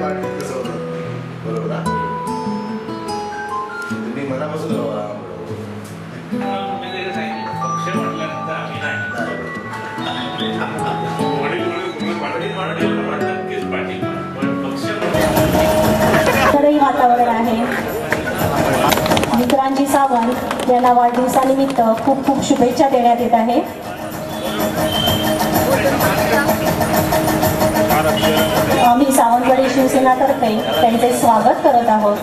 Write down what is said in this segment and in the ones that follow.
पार्टीत कसं होतं बरोबर ना तुम्ही मनापासून पक्ष म्हटल्यानंतर आम्ही नाही वातावरण आहे. विक्रांतजी सावंत यांना वाढदिवसानिमित्त खूप खूप शुभेच्छा देण्यात येत आहे. आम्ही सावंतवाडी शिवसेनातर्फे त्यांचे स्वागत करत आहोत.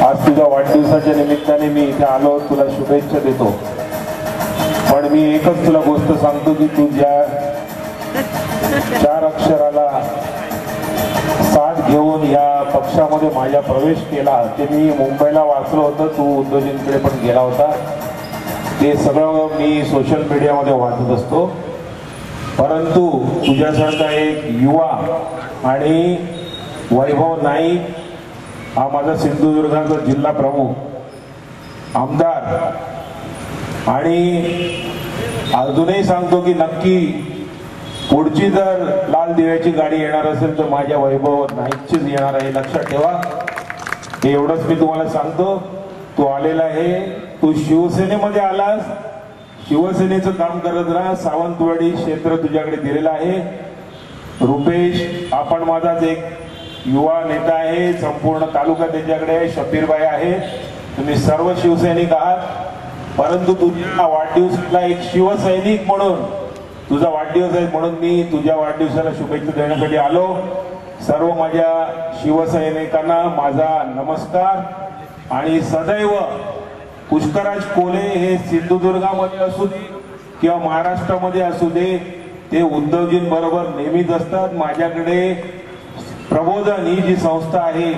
आज तुझ्या वाढदिवसाच्या निमित्ताने मी इथे आलो, तुला शुभेच्छा देतो. पण मी एकच तुला गोष्ट सांगतो की तू ज्या 4 अक्षराला साथ घेऊन या पक्षामध्ये माझ्या प्रवेश केला ते मी मुंबईला वाचलं होतं. तू उद्योजकांकडे पण गेला होता. ते सगळं मी सोशल मीडियामध्ये वाचत असतो. परंतु तुझ्यासारखा एक युवा आणि वैभव नाईक हा माझा सिंधुदुर्गाचा जिल्हा प्रमुख आमदार आणि अजूनही सांगतो की नक्की पुढची जर लाल दिव्याची गाडी येणार असेल तर माझ्या वैभव नाईकचीच येणार आहे, लक्षात ठेवा. हे एवढंच मी तुम्हाला सांगतो. तू आलेला आहे, तू शिवसेनेमध्ये आलास, शिवसेनेचं काम करत राहा. सावंतवाडी क्षेत्र तुझ्याकडे दिलेलं आहे. रुपेश आपण माझाच एक युवा नेता आहे, संपूर्ण तालुका त्याच्याकडे आहे. शबीरबाई आहे, तुम्ही सर्व शिवसैनिक आहात. परंतु तुझ्या वाढदिवसाला एक शिवसैनिक म्हणून तुझा वाढदिवस आहे म्हणून मी तुझ्या वाढदिवसाला शुभेच्छा देण्यासाठी आलो. सर्व माझ्या शिवसैनिकांना माझा नमस्कार. आणि सदैव पुष्कराज कोले हे सिंधुदुर्गामध्ये असू दे किंवा महाराष्ट्रामध्ये असू दे, ते उद्योजकांबरोबर नेहमीच असतात. माझ्याकडे प्रबोधन ही जी संस्था आहे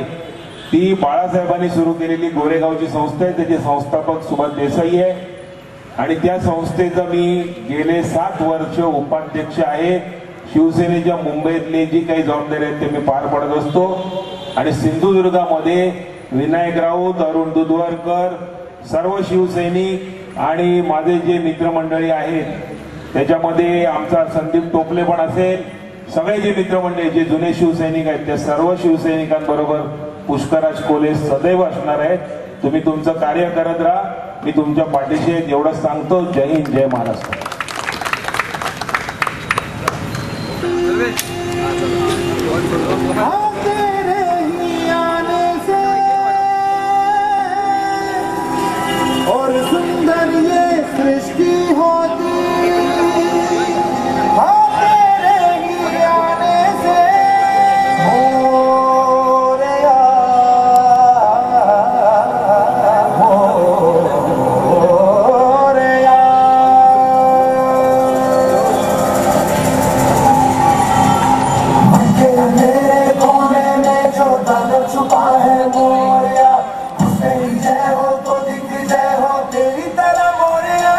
ती बाळासाहेबांनी सुरू केलेली गोरेगावची संस्था आहे. त्याचे संस्थापक सुभाष देसाई आहे आणि त्या संस्थेचं मी गेले 7 वर्ष उपाध्यक्ष आहे. शिवसेनेच्या मुंबईतली जी काही जबाबदारी आहेत ते मी पार पडत असतो. आणि सिंधुदुर्गामध्ये विनायक राऊत, अरुण दुधवरकर, सर्व शिवसैनिक आणि माझे जे मित्रमंडळी आहेत त्याच्यामध्ये आमचा संदीप टोपले पण असेल, सगळे जे मित्रमंडळी जे जुने शिवसैनिक आहेत त्या सर्व शिवसैनिकांबरोबर पुष्कराज कोले सदैव असणार आहेत. तुम्ही तुमचं कार्य करत राहा, मी तुमच्या पाठीशी एवढंच सांगतो. जय हिंद, जय महाराष्ट्र. और सुंदर ये सृष्टि होती तेरे ही आने से हो रया मेरे कोने में जो दर्द छुपा है मोरिया, तेरी जय हो तो दिख जय हो तेरी तरह मोरिया.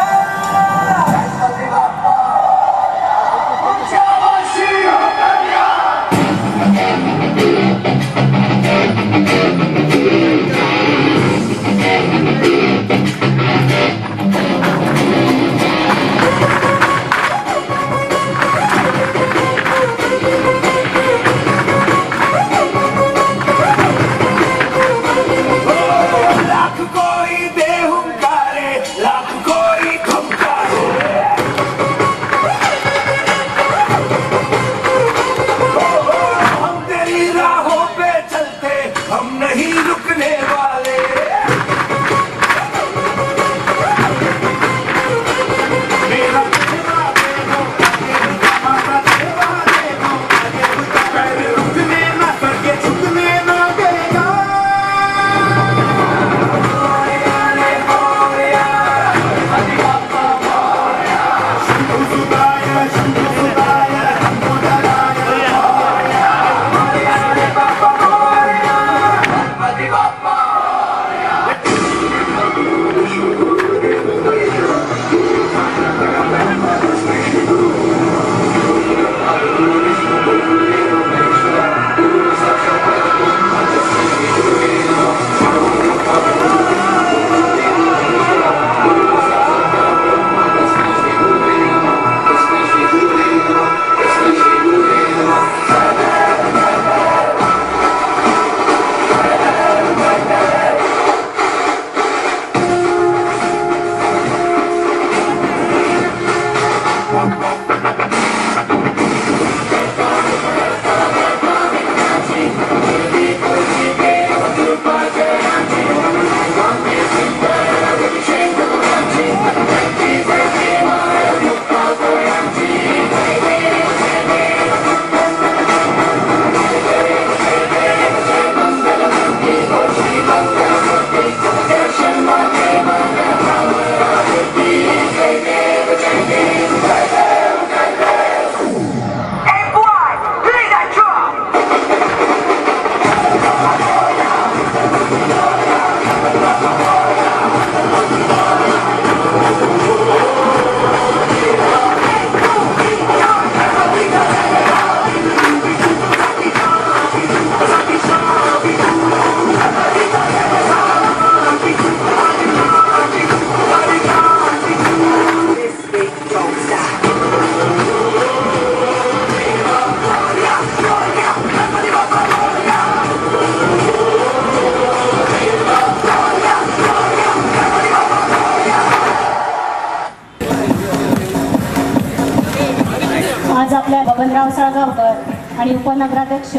यशवंतराव साळगावकर आणि उपनगराध्यक्ष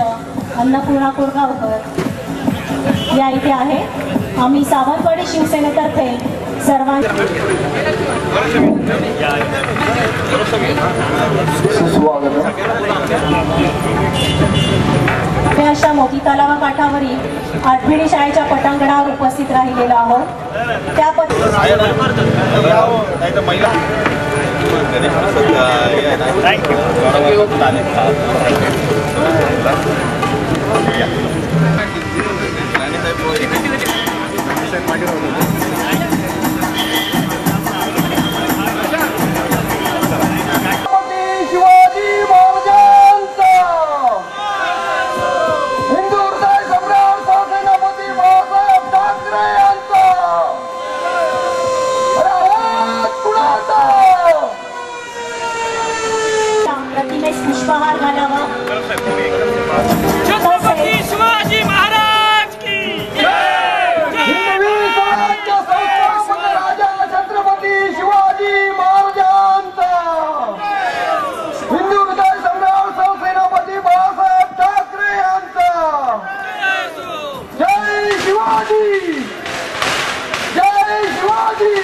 अन्नपूर्णा कोरगावकर या इथे आहे. आम्ही सावंतवाडी शिवसेनेतर्फे सर्वांना अशा मोती तलावाकाठावरील आठविणी शाळेच्या पटांगणावर उपस्थित राहिलेलो आहोत. त्या प्रतिमेस पुष्पहार घालावा. छत्रपती शिवाजी महाराज की राजा छत्रपती शिवाजी महाराजांचा, हिंदू हृदय सम्राट सरसेनापती बाळासाहेब ठाकरे यांचा जय शिवाजी, जय शिवाजी.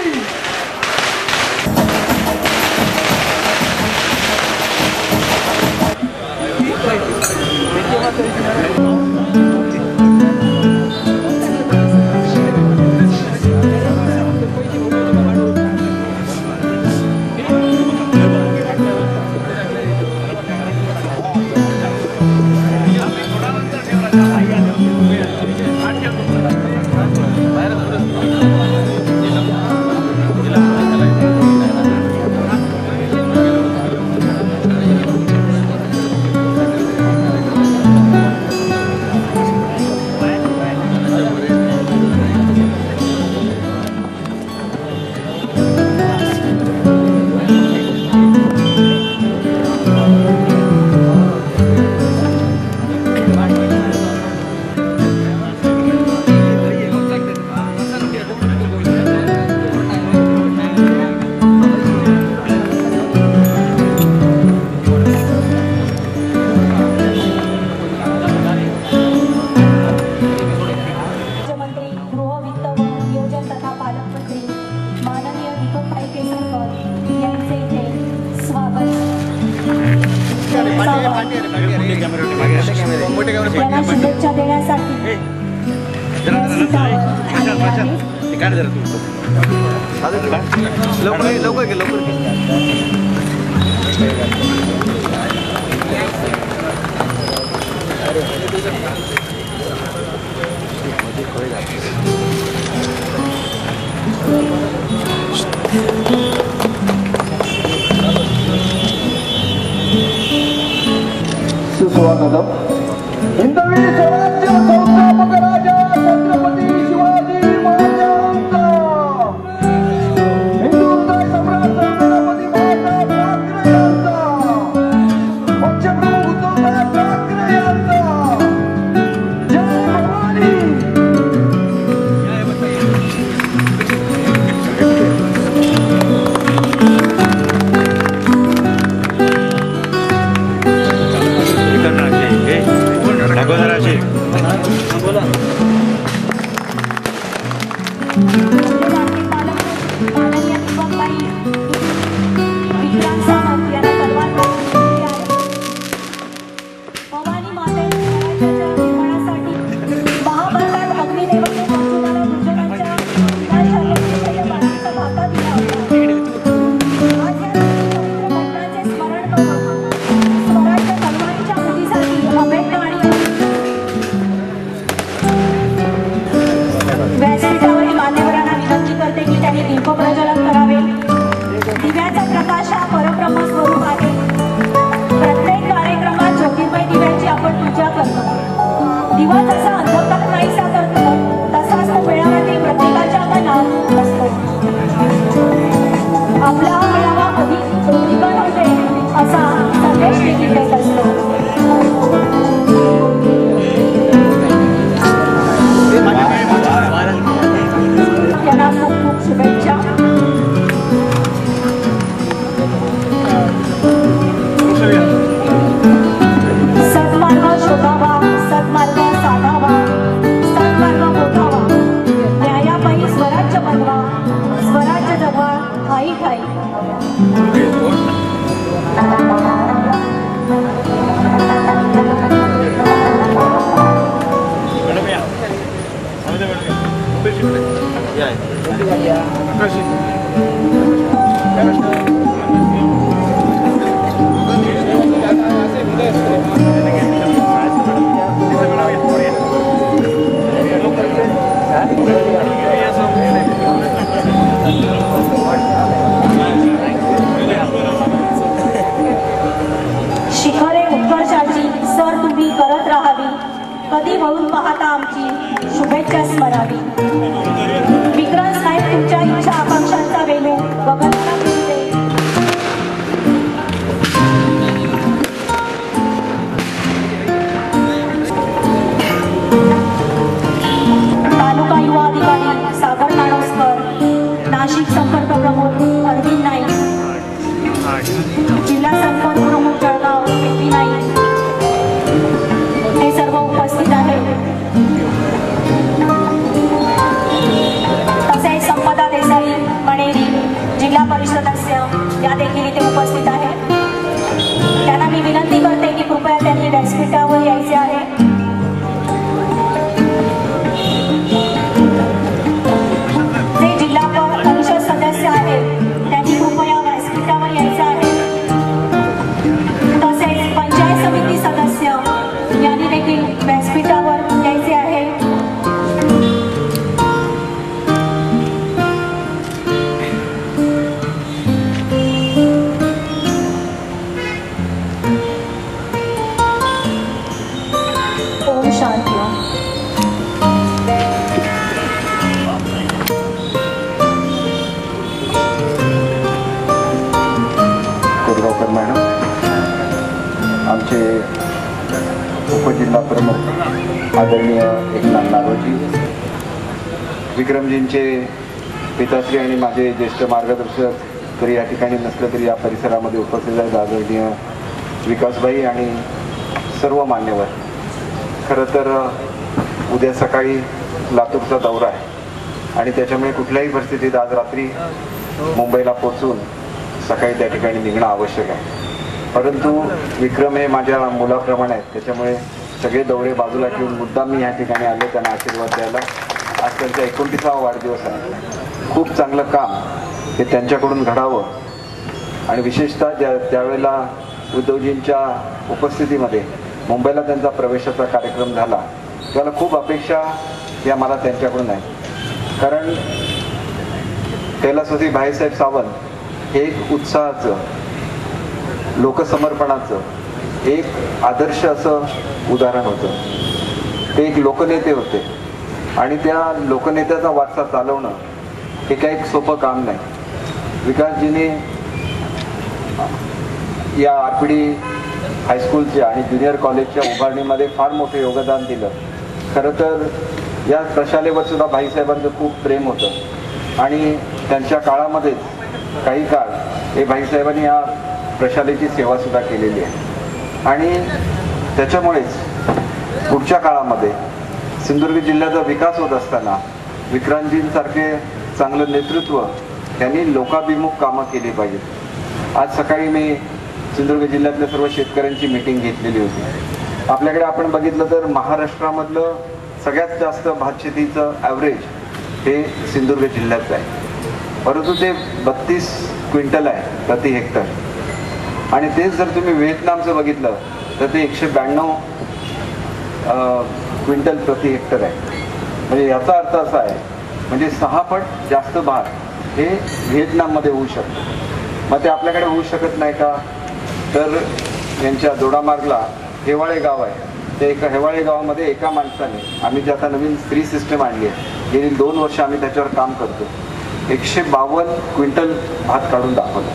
त्यांना शुभेच्छा देण्यासाठी सुस्वागतम. हिंदवी स्वराज्य संस्थापक राजा छत्रपती शिवाजी महाराजांचा, हिंदू हृदय सम्राट सरसेनापती बाळासाहेब ठाकरे यांचा, पक्षप्रमुख उद्धवसाहेब ठाकरे यांचा जय भवानी, शिखरे उत्कर्षाची सर तुम्ही करत राहावी, कधी वळून पाहता आमची शुभेच्छा स्मरावी. विक्रम साहेब तुमच्या इच्छा आकांक्षांचा वेणू गगनाला भिडते. तालुका युवा अधिकारी सागर नाणोस्कर, नाशिक संपर्क प्रमुख अरविंद नाईक, जिल्हा संपर्क प्रमुख जळगाव एपी नाईक, हे सर्व उपस्थित आहेत. तसेच संपदा देसाई मणेरी जिल्हा परिषद सदस्य या देखील इथे उपस्थित आहेत. त्यांना मी विनंती करते की कृपया त्यांनी व्यासपीठावर यायचे आहे. जे जिल्हा परिषद सदस्य आहेत त्यांनी कृपया व्यासपीठावर यायचं आहे. तसेच पंचायत समिती सदस्य यांनी देखील व्यासपीठावर यायचे आहे. ओम शांती. कोरगावकर मॅडम, आमचे उपजिल्हा प्रमुख आदरणीय एकनाथ नारोजी, विक्रमजींचे पिताश्री आणि माझे ज्येष्ठ मार्गदर्शक तरी या ठिकाणी नसलं तरी या परिसरामध्ये उपस्थित आहेत आदरणीय विकासभाई आणि सर्व मान्यवर. खरं तर उद्या सकाळी लातूरचा दौरा आहे आणि त्याच्यामुळे कुठल्याही परिस्थितीत आज रात्री मुंबईला पोहोचून सकाळी त्या ठिकाणी निघणं आवश्यक आहे. परंतु विक्रम हे माझ्या मुलाप्रमाणे आहेत, त्याच्यामुळे सगळे दौरे बाजूला ठेवून मुद्दाम मी या ठिकाणी आलो त्यांना आशीर्वाद द्यायला. आज त्यांचा 29वा वाढदिवस आहे. खूप चांगलं काम हे त्यांच्याकडून घडावं आणि विशेषतः त्यावेळेला उद्धवजींच्या उपस्थितीमध्ये मुंबईला त्यांचा प्रवेशाचा कार्यक्रम झाला त्याला खूप अपेक्षा या मला त्यांच्याकडून आहे. कारण कैलासवासी भाईसाहेब सावंत हे एक उत्साहाचं, लोकसमर्पणाचं एक आदर्श असं उदाहरण होतं. ते एक लोकनेते होते आणि त्या लोकनेत्याचा वारसा चालवणं हे काही एक सोपं काम नाही. विकासजीने या आरपीडी हायस्कूलच्या आणि ज्युनियर कॉलेजच्या उभारणीमध्ये फार मोठं योगदान दिलं. खरं तर या प्रशालेवर सुद्धा भाईसाहेबांचं खूप प्रेम होतं आणि त्यांच्या काळामध्येच काही काळ हे भाईसाहेबांनी या प्रशालेची सेवासुद्धा केलेली आहे आणि त्याच्यामुळेच पुढच्या काळामध्ये सिंधुदुर्ग जिल्ह्याचा विकास होत असताना विक्रांतजींसारखे चांगलं नेतृत्व त्यांनी लोकाभिमुख कामं केली पाहिजेत. आज सकाळी मी सिंधुदुर्ग जिल्ह्यातल्या सर्व शेतकऱ्यांची मीटिंग घेतलेली होती. आपल्याकडे आपण बघितलं तर महाराष्ट्रामधलं सगळ्यात जास्त भात शेतीचं ॲव्हरेज हे सिंधुदुर्ग जिल्ह्याचं आहे. परंतु ते 32 क्विंटल आहे प्रति हेक्टर आणि तेच जर तुम्ही व्हिएतनामचं बघितलं तर ते 192 क्विंटल प्रति हेक्टर आहे. म्हणजे याचा अर्थ असा आहे म्हणजे 6 पट जास्त भात हे व्हिएतनाममध्ये होऊ शकतं. मग ते आपल्याकडे होऊ शकत नाही का? तर यांच्या दोडामार्गला हेवाळे गाव आहे. ते एका हेवाळे गावामध्ये एका माणसाने, आम्ही जे आता नवीन स्त्री सिस्टम आणली आहे गेली 2 वर्ष आम्ही त्याच्यावर काम करतो, 152 क्विंटल भात काढून दाखवलं.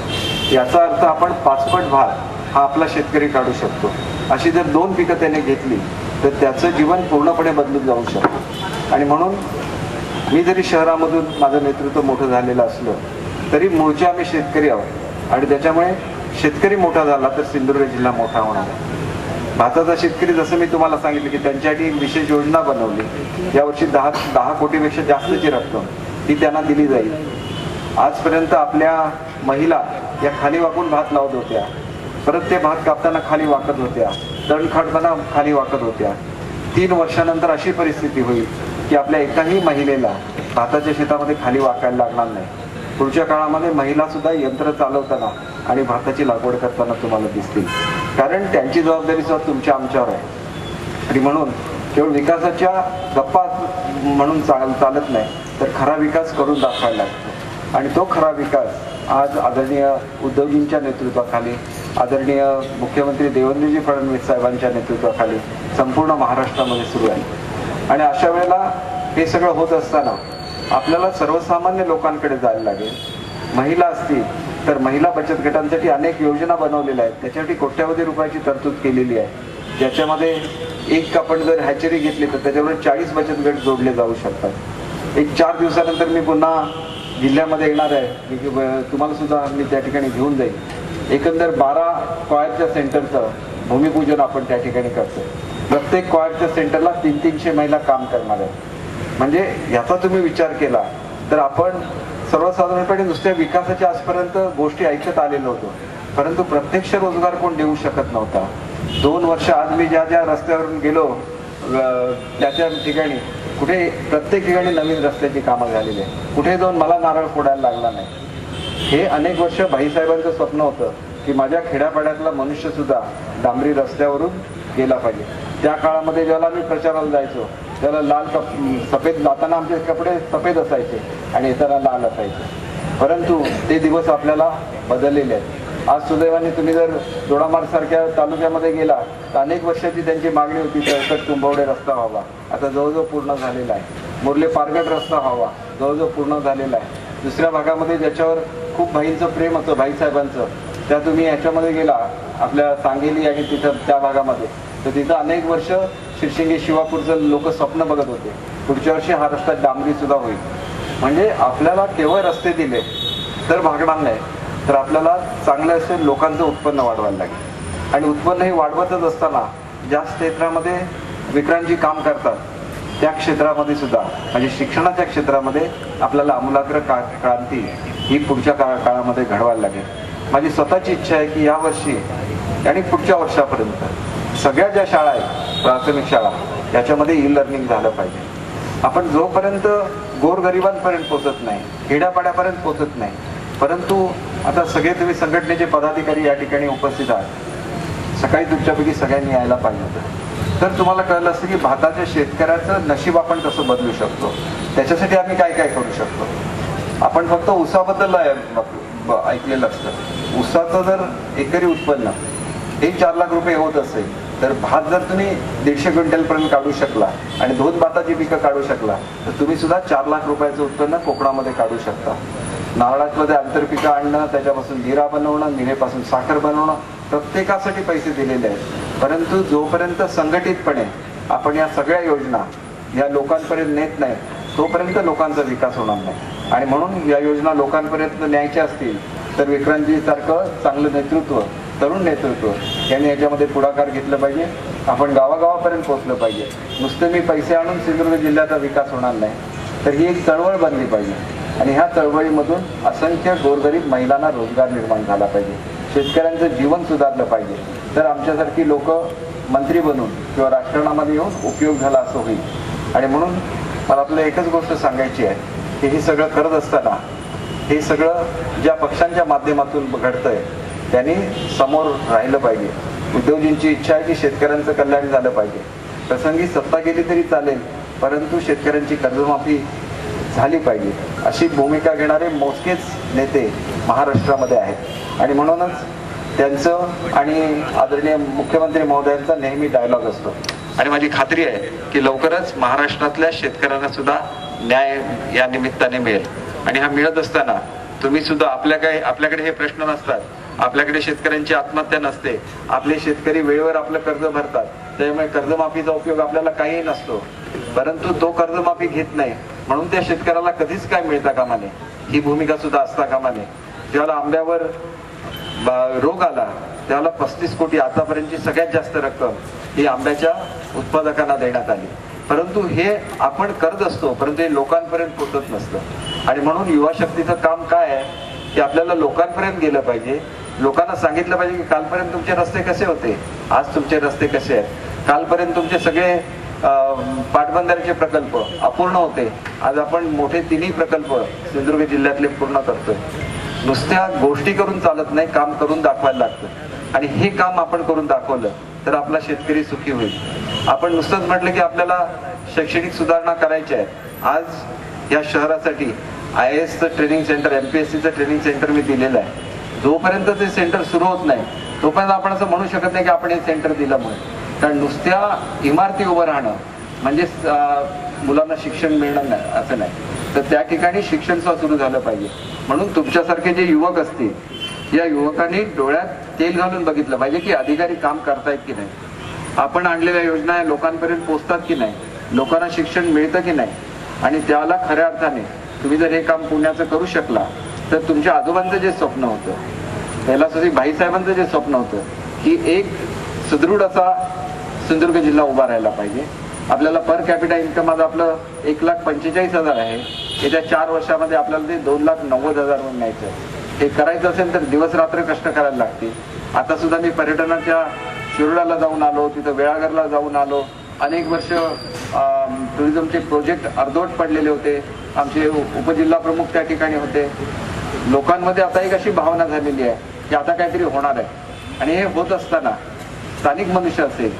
याचा अर्थ आपण 5 पट भात हा आपला शेतकरी काढू शकतो. अशी जर 2 पिकं त्याने घेतली तर त्याचं जीवन पूर्णपणे बदलून जाऊ शकतं. आणि म्हणून मी जरी शहरामधून माझं नेतृत्व मोठं झालेलं असलं तरी मूळचे आम्ही शेतकरी आहोत आणि त्याच्यामुळे शेतकरी मोठा झाला तर सिंधुदुर्ग जिल्हा मोठा होणार आहे. भाताचा शेतकरी, जसं मी तुम्हाला सांगितलं की त्यांच्यासाठी एक विशेष योजना बनवली. यावर्षी 10 कोटीपेक्षा जास्तची रक्कम ती त्यांना दिली जाईल. आजपर्यंत आपल्या महिला या खाली वाकून भात लावत होत्या, परत ते भात कापताना खाली वाकत होत्या, तण काढताना खाली वाकत होत्या. 3 वर्षानंतर अशी परिस्थिती होईल की आपल्या एकाही महिलेला भाताच्या शेतामध्ये खाली वाकायला लागणार नाही. पुढच्या काळामध्ये महिला सुद्धा यंत्र चालवताना आणि भाताची लागवड करताना तुम्हाला दिसतील, कारण त्यांची जबाबदारी सुद्धा तुमच्या आमच्यावर आहे. आणि म्हणून केवळ विकासाच्या गप्पा म्हणून चालत नाही, तर खरा विकास करून दाखवायला लागतो. आणि तो खरा विकास आज आदरणीय उद्धवजींच्या नेतृत्वाखाली, आदरणीय मुख्यमंत्री देवेंद्रजी फडणवीस साहेबांच्या नेतृत्वाखाली संपूर्ण महाराष्ट्रामध्ये सुरू आहे. आणि अशा वेळेला हे सगळं होत असताना आपल्याला सर्वसामान्य लोकांकडे जायला लागेल. महिला असतील तर महिला बचत गटांसाठी अनेक योजना बनवलेल्या आहेत, त्याच्यासाठी कोट्यावधी रुपयाची तरतूद केलेली आहे, ज्याच्यामध्ये एक आपण जर हॅचरी घेतली तर त्याच्यावर 40 बचत गट जोडले जाऊ शकतात. एक 4 दिवसानंतर मी पुन्हा जिल्ह्यामध्ये येणार आहे, तुम्हाला सुद्धा मी त्या ठिकाणी घेऊन जाईल. एकंदर 12 क्वायरच्या सेंटरचं भूमिपूजन आपण त्या ठिकाणी करतो. प्रत्येक क्वायरच्या सेंटरला 300 महिला काम करणार आहेत. म्हणजे याचा तुम्ही विचार केला तर आपण सर्वसाधारणपणे नुसत्या विकासाच्या आजपर्यंत गोष्टी ऐकत आलेलो होतो, परंतु प्रत्यक्ष रोजगार कोण देऊ शकत नव्हता. 2 वर्ष आज मी ज्या ज्या रस्त्यावरून गेलो त्या ठिकाणी कुठे प्रत्येक ठिकाणी नवीन रस्त्याची कामं झालेली आहे. कुठे जाऊन मला नारळ फोडायला लागला नाही. हे अनेक वर्ष भाईसाहेबांचं स्वप्न होतं की माझ्या खेड्यापाड्यातला मनुष्य सुद्धा डांबरी रस्त्यावरून गेला पाहिजे. त्या काळामध्ये ज्याला मी प्रचाराला जायचो त्याला सफेद जाताना आमचे कपडे सफेद असायचे आणि येताना लाल असायचे, परंतु ते दिवस आपल्याला बदललेले आहेत. आज सुदैवाने तुम्ही जर दोडामार्ग सारख्या तालुक्यामध्ये गेला तर अनेक वर्षाची त्यांची मागणी होती तळकट तुंबवडे रस्ता व्हावा, आता जवळजवळ पूर्ण झालेला आहे. मुरले पारगट रस्ता व्हावा, जवळजवळ पूर्ण झालेला आहे. दुसऱ्या भागामध्ये ज्याच्यावर खूप भाईंचं प्रेम होतं भाईसाहेबांचं, त्या तुम्ही याच्यामध्ये गेला आपल्या सांगेली आणि तिथं त्या भागामध्ये, तर तिथं अनेक वर्ष शिरशिंगे शिवापूरचं लोक स्वप्न बघत होते. पुढच्या वर्षी हा रस्ता डांबरी सुद्धा होईल. म्हणजे आपल्याला केवळ रस्ते दिले तर भागणार नाही, तर आपल्याला चांगलं असे लोकांचं उत्पन्न वाढवायला लागेल. आणि उत्पन्न हे वाढवतच असताना ज्या क्षेत्रामध्ये विक्रांतजी काम करतात त्या क्षेत्रामध्ये सुद्धा म्हणजे शिक्षणाच्या क्षेत्रामध्ये आपल्याला आमूलाग्र क्रांती ही पुढच्या काळामध्ये घडवायला लागेल. माझी स्वतःची इच्छा आहे की या वर्षी आणि पुढच्या वर्षापर्यंत सगळ्या ज्या शाळा आहेत प्राथमिक शाळा याच्यामध्ये ई लर्निंग झालं पाहिजे. आपण जोपर्यंत गोरगरिबांपर्यंत पोहोचत नाही, खेड्यापाड्यापर्यंत पोहोचत नाही, परंतु आता सगळे तुम्ही संघटनेचे पदाधिकारी या ठिकाणी उपस्थित आहात, सकाळी तुमच्यापैकी सगळ्यांनी यायला पाहिजे होतं, तर तुम्हाला कळलं असतं की भारताच्या शेतकऱ्याचं नशीब आपण कसं बदलू शकतो. त्याच्यासाठी आम्ही काय काय करू शकतो. आपण फक्त ऊसाबद्दल ऐकलेलं असतं. ऊसाचं जर एकरी उत्पन्न हे 4 लाख रुपये होत असेल तर भात जर तुम्ही 150 क्विंटलपर्यंत काढू शकला आणि 2 भाताची पिकं काढू शकला तर तुम्ही सुद्धा 4 लाख रुपयाचं उत्पन्न कोकणामध्ये काढू शकता. नारळामध्ये आंतरपिकं आणणं, त्याच्यापासून जिरा बनवणं, निरेपासून साखर बनवणं, प्रत्येकासाठी पैसे दिलेले आहेत. परंतु जोपर्यंत संघटितपणे आपण या सगळ्या योजना या लोकांपर्यंत नेत नाही तोपर्यंत लोकांचा विकास होणार नाही. आणि म्हणून या योजना लोकांपर्यंत न्यायच्या असतील तर विक्रांतजी सारखं चांगलं नेतृत्व, तरुण नेतृत्व यांनी याच्यामध्ये पुढाकार घेतलं पाहिजे. आपण गावागावापर्यंत पोहोचलं पाहिजे. नुसतं मी पैसे आणून सिंधुदुर्ग जिल्ह्याचा विकास होणार नाही, तर ही एक चळवळ बनली पाहिजे. आणि ह्या चळवळीमधून असंख्य गोरगरीब महिलांना रोजगार निर्माण झाला पाहिजे, शेतकऱ्यांचं जीवन सुधारलं पाहिजे. तर आमच्यासारखी लोक मंत्री बनून किंवा राजकारणामध्ये येऊन उपयोग झाला असं होईल. आणि म्हणून मला आपल्याला एकच गोष्ट सांगायची आहे की हे सगळं करत असताना हे सगळं ज्या पक्षांच्या माध्यमातून घडतंय त्यांनी समोर राहिलं पाहिजे. उद्धवजींची इच्छा आहे की शेतकऱ्यांचं कल्याण झालं पाहिजे. प्रसंगी सत्ता गेली तरी चालेल, परंतु शेतकऱ्यांची कर्जमाफी झाली पाहिजे अशी भूमिका घेणारे मोजकेच नेते महाराष्ट्रामध्ये आहेत. आणि म्हणूनच त्यांचं आणि आदरणीय मुख्यमंत्री महोदयांचा नेहमी डायलॉग असतो. आणि माझी खात्री आहे की लवकरच महाराष्ट्रातल्या शेतकऱ्यांना सुद्धा न्याय या निमित्ताने मिळेल. आणि हा मिळत असताना तुम्ही सुद्धा आपल्याकडे हे प्रश्न नसतात, आपल्याकडे शेतकऱ्यांची आत्महत्या नसते, आपले शेतकरी वेळेवर आपलं कर्ज भरतात, त्यामुळे कर्जमाफीचा उपयोग आपल्याला काहीही नसतो. परंतु तो कर्जमाफी घेत नाही म्हणून त्या शेतकऱ्याला कधीच काय मिळता कामा नये ही भूमिका सुद्धा असता कामा नये. ज्याला आंब्यावर रोग आला त्याला 35 कोटी आतापर्यंतची सगळ्यात जास्त रक्कम ही आंब्याच्या उत्पादकांना देण्यात आली. परंतु हे आपण करत असतो, परंतु हे लोकांपर्यंत पोहोचत नसतं. आणि म्हणून युवा शक्तीचं काम काय आहे की आपल्याला लोकांपर्यंत गेलं पाहिजे. लोकांना सांगितलं पाहिजे की कालपर्यंत तुमचे रस्ते कसे होते, आज तुमचे रस्ते कसे आहेत. कालपर्यंत तुमचे सगळे पाटबंधाऱ्याचे प्रकल्प अपूर्ण होते, आज आपण मोठे तिन्ही प्रकल्प सिंधुदुर्ग जिल्ह्यातले पूर्ण करतोय. नुसत्या गोष्टी करून चालत नाही, काम करून दाखवायला लागतं. आणि हे काम आपण करून दाखवलं तर आपला शेतकरी सुखी होईल. आपण नुसतंच म्हटलं की आपल्याला शैक्षणिक सुधारणा करायची आहे. आज या शहरासाठी IAS ट्रेनिंग सेंटर, MPSCचं ट्रेनिंग सेंटर मी दिलेलं आहे. जोपर्यंत ते सेंटर सुरू होत नाही तोपर्यंत आपण असं म्हणू शकत नाही की आपण हे सेंटर दिलं म्हणून. कारण नुसत्या इमारती उभं राहणं म्हणजे मुलांना शिक्षण मिळणं नाही असं नाही. तर त्या ठिकाणी शिक्षण सुद्धा सुरू झालं पाहिजे. म्हणून तुमच्यासारखे जे युवक असतील, या युवकांनी डोळ्यात तेल घालून बघितलं पाहिजे की अधिकारी काम करतायत की नाही, आपण आणलेल्या योजना लोकांपर्यंत पोहोचतात की नाही, लोकांना शिक्षण मिळतं की नाही. आणि त्याला खऱ्या अर्थाने तुम्ही जर हे काम पुण्याचं करू शकला तर तुमच्या आजोबांचं जे स्वप्न होतं, पहिला सुद्धा भाईसाहेबांचं जे स्वप्न होतं की एक सुदृढ असा सिंधुदुर्ग जिल्हा उभा राहायला पाहिजे. आपल्याला पर कॅपिटा इन्कम आज आपलं 1,45,000 आहे. येत्या 4 वर्षामध्ये आपल्याला ते 2,90,000 म्हणून न्यायचं. हे करायचं असेल तर दिवस रात्र कष्ट करायला लागतील. आता सुद्धा मी पर्यटनाच्या शिरोडाला जाऊन आलो, तिथं वेळाघरला जाऊन आलो. अनेक वर्ष टुरिझमचे प्रोजेक्ट अर्धवट पडलेले होते. आमचे उपजिल्हा प्रमुख त्या ठिकाणी होते. लोकांमध्ये आता एक अशी भावना झालेली आहे की आता काहीतरी होणार आहे. आणि हे होत असताना स्थानिक मनुष्य असेल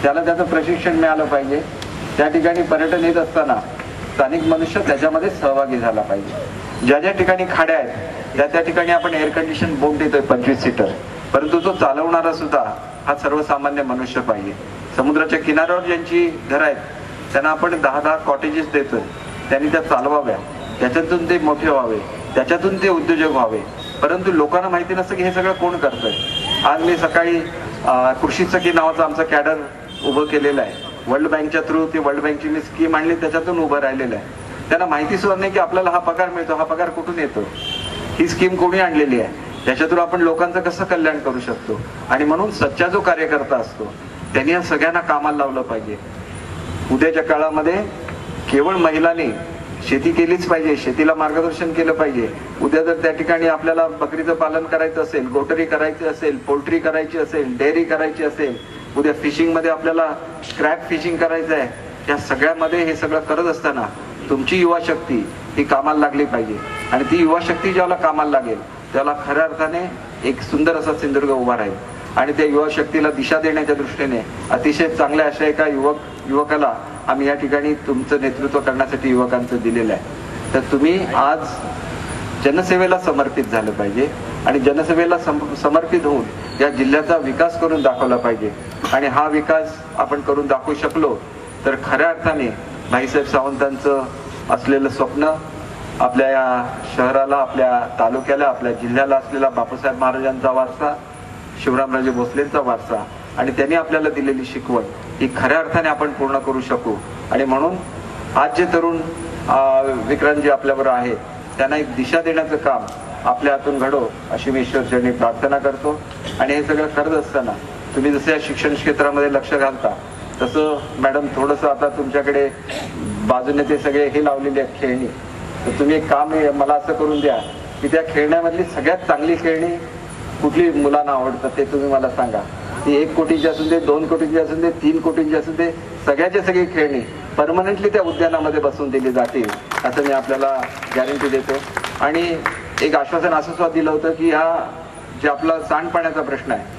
त्याला त्याचं प्रशिक्षण मिळालं पाहिजे. त्या ठिकाणी पर्यटन येत असताना स्थानिक मनुष्य त्याच्यामध्ये सहभागी झाला पाहिजे. ज्या ज्या ठिकाणी खाड्या आहेत त्या ठिकाणी आपण एअर कंडिशन बोट देतोय 25 सीटर, परंतु तो चालवणारा सुद्धा हा सर्वसामान्य मनुष्य पाहिजे. समुद्राच्या किनाऱ्यावर ज्यांची घरं आहेत त्यांना आपण 10-10 कॉटेजेस देतोय. त्यांनी त्या चालवाव्या, त्याच्यातून ते मोठे व्हावे, त्याच्यातून ते उद्योजक व्हावे. परंतु लोकांना माहिती नसतं की हे सगळं कोण करतंय. आज मी सकाळी कृषी सखी नावाचं आमचं कॅडर उभं केलेलं आहे. वर्ल्ड बँकच्या थ्रू ती वर्ल्ड बँकची मी स्कीम आणली, त्याच्यातून उभं राहिलेलं आहे. त्यांना माहिती सुद्धा नाही की आपल्याला हा पगार मिळतो, हा पगार कुठून येतो, ही स्कीम कोणी आणलेली आहे, त्याच्यातून आपण लोकांचं कसं कल्याण करू शकतो. आणि म्हणून सच्चा जो कार्यकर्ता असतो त्यांनी या सगळ्यांना कामाला लावलं पाहिजे. उद्याच्या काळामध्ये केवळ महिलांनी शेती केलीच पाहिजे, शेतीला मार्गदर्शन केलं पाहिजे. उद्या जर त्या ठिकाणी आपल्याला बकरीचं पालन करायचं असेल, गोटरी करायची असेल, पोल्ट्री करायची असेल, डेअरी करायची असेल, उद्या फिशिंग मध्ये आपल्याला स्क्रॅप फिशिंग करायचं आहे, या सगळ्यामध्ये हे सगळं करत असताना तुमची युवा शक्ती ही कामाला लागली पाहिजे. आणि ती युवा शक्ती ज्याला कामाला लागेल त्याला खऱ्या अर्थाने एक सुंदर असा सिंधुदुर्ग उभा राहील. आणि त्या युवा शक्तीला दिशा देण्याच्या दृष्टीने अतिशय चांगल्या अशा एका युवकाला आम्ही या ठिकाणी तुमचं नेतृत्व करण्यासाठी युवकांचं दिलेलं आहे. तर तुम्ही आज जनसेवेला समर्पित झालं पाहिजे आणि जनसेवेला समर्पित होऊन या जिल्ह्याचा विकास करून दाखवला पाहिजे. आणि हा विकास आपण करून दाखवू शकलो तर खऱ्या अर्थाने भाईसाहेब सावंतांचं असलेलं स्वप्न आपल्या या शहराला, आपल्या तालुक्याला, आपल्या जिल्ह्याला असलेला बापूसाहेब महाराजांचा वारसा, शिवरामराजे भोसलेंचा वारसा आणि त्यांनी आपल्याला दिलेली शिकवण ही खऱ्या अर्थाने आपण पूर्ण करू शकू. आणि म्हणून आज जे तरुण विक्रांतजी आपल्याबरोबर आहेत त्यांना एक दिशा देण्याचं काम आपल्या हातून घडो अशी मी ईश्वरचरणी प्रार्थना करतो. आणि हे सगळं करत असताना तुम्ही जसं या शिक्षण क्षेत्रामध्ये लक्ष घालता तसं मॅडम थोडंसं आता तुमच्याकडे बाजूने ते सगळे हे लावलेले आहेत खेळणी, तर तुम्ही एक काम मला असं करून द्या की त्या खेळण्यामधली सगळ्यात चांगली खेळणी कुठली मुलांना आवडतं ते तुम्ही मला सांगा. ती 1 कोटीची असून दे, 2 कोटीची असून दे, 3 कोटीची असून दे, सगळ्याची सगळी खेळणी परमनंटली त्या उद्यानामध्ये बसून दिली जातील असं मी आपल्याला गॅरंटी देतो. आणि एक आश्वासन असं सुद्धा दिलं होतं की हा जे आपला सांडपाण्याचा प्रश्न आहे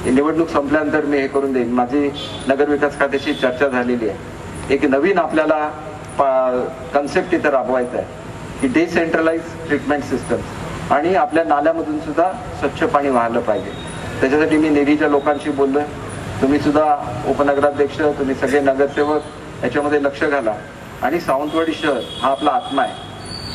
हे निवडणूक संपल्यानंतर मी हे करून देईन. माझी नगरविकास खात्याशी चर्चा झालेली आहे. एक नवीन आपल्याला कन्सेप्ट इथं राबवायचा आहे की डिसेंट्रलाइज ट्रीटमेंट सिस्टम आणि आपल्या नाल्यामधून सुद्धा स्वच्छ पाणी वाहलं पाहिजे. त्याच्यासाठी मी नेरीच्या लोकांशी बोललोय. तुम्ही सुद्धा उपनगराध्यक्ष, तुम्ही सगळे नगरसेवक याच्यामध्ये लक्ष घाला. आणि सावंतवाडी शहर हा आपला आत्मा आहे.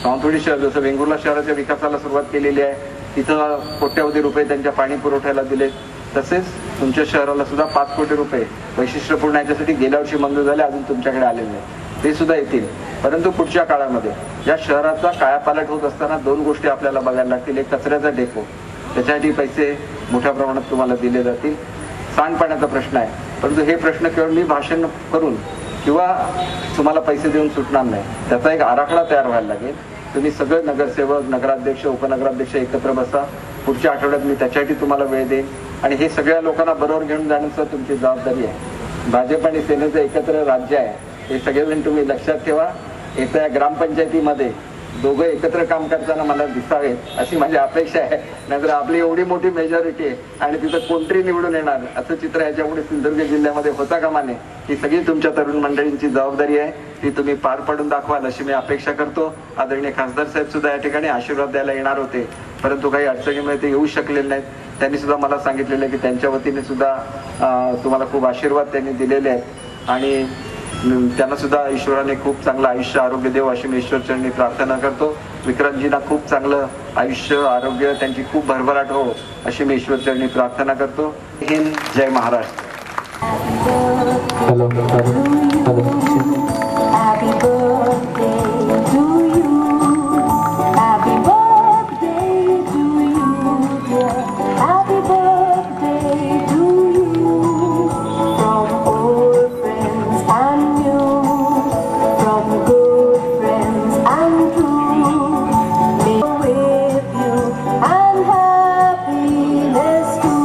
सावंतवाडी शहर जसं वेंगुर्ला शहराच्या विकासाला सुरुवात केलेली आहे, तिथं कोट्यवधी रुपये त्यांच्या पाणी पुरवठ्याला दिले, तसेच तुमच्या शहराला सुद्धा 5 कोटी रुपये वैशिष्ट्यपूर्ण याच्यासाठी गेल्या वर्षी मंजूर झाले, अजून तुमच्याकडे आलेले नाही, ते सुद्धा येतील. परंतु पुढच्या काळामध्ये या शहराचा कायापालट होत असताना 2 गोष्टी आपल्याला बघायला लागतील. एक कचऱ्याचा डेपो, त्याच्यासाठी पैसे मोठ्या प्रमाणात तुम्हाला दिले जातील. सांडपाण्याचा प्रश्न आहे, परंतु हे प्रश्न केवळ मी भाषण करून किंवा तुम्हाला पैसे देऊन सुटणार नाही, त्याचा एक आराखडा तयार व्हायला लागेल. तुम्ही सगळे नगरसेवक, नगराध्यक्ष, उपनगराध्यक्ष एकत्र बसा. पुढच्या आठवड्यात मी त्याच्यासाठी तुम्हाला वेळ देईन आणि हे सगळ्या लोकांना बरोबर घेऊन जाण्याचं तुमची जबाबदारी आहे. भाजप आणि सेनेचं एकत्र राज्य आहे हे सगळेजण तुम्ही लक्षात ठेवा. येत्या ग्रामपंचायतीमध्ये दोघं एकत्र काम करताना मला दिसावेत अशी माझी अपेक्षा आहे. नाहीतर आपली एवढी मोठी मेजॉरिटी आहे आणि तिथं कोणतरी निवडून येणार असं चित्र याच्यामुळे सिंधुदुर्ग जिल्ह्यामध्ये होता कामा नये. ही सगळी तुमच्या तरुण मंडळींची जबाबदारी आहे, ती तुम्ही पार पाडून दाखवाल अशी मी अपेक्षा करतो. आदरणीय खासदार साहेब सुद्धा या ठिकाणी आशीर्वाद द्यायला येणार होते, परंतु काही अडचणीमुळे ते येऊ शकलेले नाहीत. त्यांनी सुद्धा मला सांगितलेलं की त्यांच्या वतीने सुद्धा तुम्हाला खूप आशीर्वाद त्यांनी दिलेले आहेत आणि त्यांना सुद्धा ईश्वराने खूप चांगलं आयुष्य आरोग्य देव अशी मी ईश्वरचरणी प्रार्थना करतो. विक्रांतजींना खूप चांगलं आयुष्य आरोग्य त्यांची खूप भरभराट हो अशी मी ईश्वरचरणी प्रार्थना करतो. हिंद, जय Maharashtra. Hello hello. Happy birthday to you. Happy birthday to you, dear. Happy birthday to you. From old friends and new, from good friends and true. May with you and happiness too.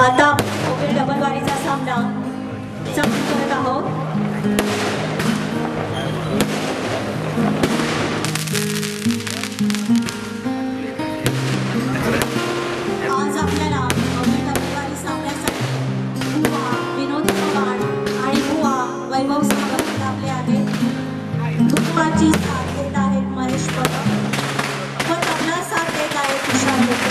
आता डबलवारीचा सामना चालू करत आहोत. आज आपल्याला डबलवारी सामन्यासाठी बुवा विनोद चव्हाण आणि बुवा वैभव सावंत लाभले आहेत. बुवाची साथ देत आहेत महेश पटक व त्यांना साथ देत आहेत तुषार.